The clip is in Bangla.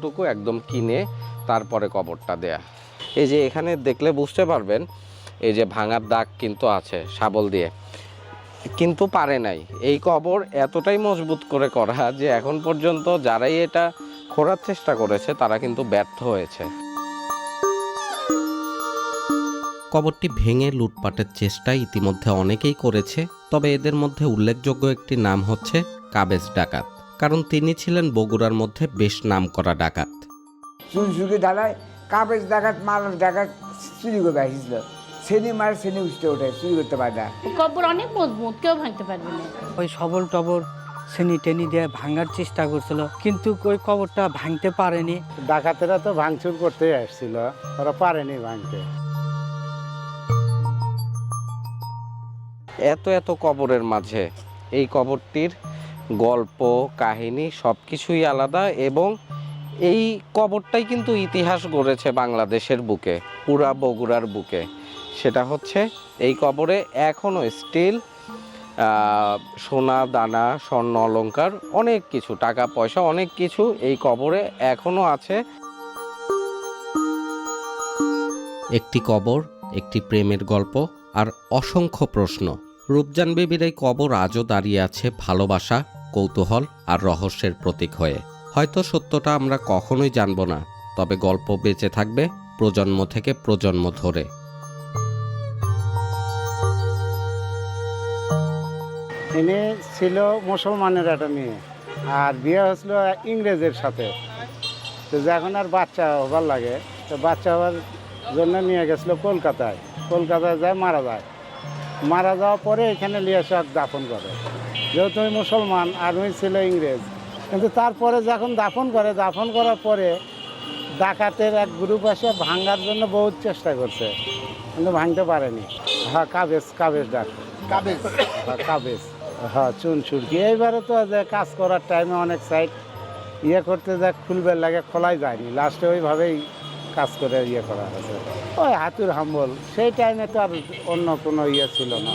টুকু একদম কিনে তারপরে কবরটা দেয়া। এই যে এখানে দেখলে বুঝতে পারবেন, এই যে ভাঙার দাগ কিন্তু আছে শাবল দিয়ে, কিন্তু পারে নাই। এই কবর এতটাই মজবুত করে করা যে এখন পর্যন্ত যারাই এটা খোঁড়ার চেষ্টা করেছে তারা কিন্তু ব্যর্থ হয়েছে। কবরটি ভেঙে লুটপাটের চেষ্টা ইতিমধ্যে অনেকেই করেছে, তবে এদের মধ্যে উল্লেখযোগ্য একটি নাম হচ্ছে কাবেজ ডাকাত, কারণ তিনি ছিলেন বগুড়ার মধ্যে বেশ নামকরা ডাকাত। চুনসুকে ডালায় কাবেজ ডাকাত, মালার ডাকাত চুরি করে আসছিল, শ্রেণী মার শ্রেণী উঠতে ওঠে, চুরি করতে পারে না। কবর অনেক মজবুত, কেউ ভাঙতে পারবে না। ওই সবল টবর শ্রেণী টেনি দিয়ে ভাঙার চেষ্টা করছিল, কিন্তু ওই কবরটা ভাঙতে পারেনি। ডাকাতেরা তো ভাঙচুর করতে আসছিল, ওরা পারেনি ভাঙতে। এত এত কবরের মাঝে এই কবরটির গল্প কাহিনী সব কিছুই আলাদা, এবং এই কবরটাই কিন্তু ইতিহাস গড়েছে বাংলাদেশের বুকে, পুরা বগুড়ার বুকে। সেটা হচ্ছে এই কবরে এখনও স্টিল সোনা দানা, স্বর্ণ অলংকার, অনেক কিছু, টাকা পয়সা অনেক কিছু এই কবরে এখনও আছে। একটি কবর, একটি প্রেমের গল্প, আর অসংখ্য প্রশ্ন। রূপজান বিবির এই কবর আজও দাঁড়িয়ে আছে ভালোবাসা, কৌতূহল আর রহস্যের প্রতীক হয়ে। হয়তো সত্যটা আমরা কখনোই জানব না, তবে গল্প বেঁচে থাকবে প্রজন্ম থেকে প্রজন্ম ধরে। ইনি ছিল মুসলমানের একটা মেয়ে, আর বিয়ে হয়েছিল ইংরেজের সাথে। তো যখন আর বাচ্চা হবার লাগে, তো বাচ্চা হওয়ার জন্য নিয়ে গেছিলো কলকাতায়। কলকাতায় যায় মারা যায়। মারা যাওয়ার পরে এখানে নিয়ে এসে দাফন করে, যেহেতু ওই মুসলমান আর ওই ছিল ইংরেজ। কিন্তু তারপরে যখন দাফন করে, দাফন করার পরে ডাকাতের এক গ্রুপ এসে ভাঙার জন্য বহুত চেষ্টা করছে, কিন্তু ভাঙতে পারেনি। হ্যাঁ, কাবেজ ডাক্তার, কাবেজ, হ্যাঁ, চুনসুরকি। এইবারে তো যে কাজ করার টাইমে অনেক সাইড করতে যা খুলবে লাগে, খোলাই যায়নি, লাস্টে ওইভাবেই কাজ করে করা হয়েছে। ওই হাতুর হাম্বল, সেই টাইমে তো আর অন্য কোনো ছিল না।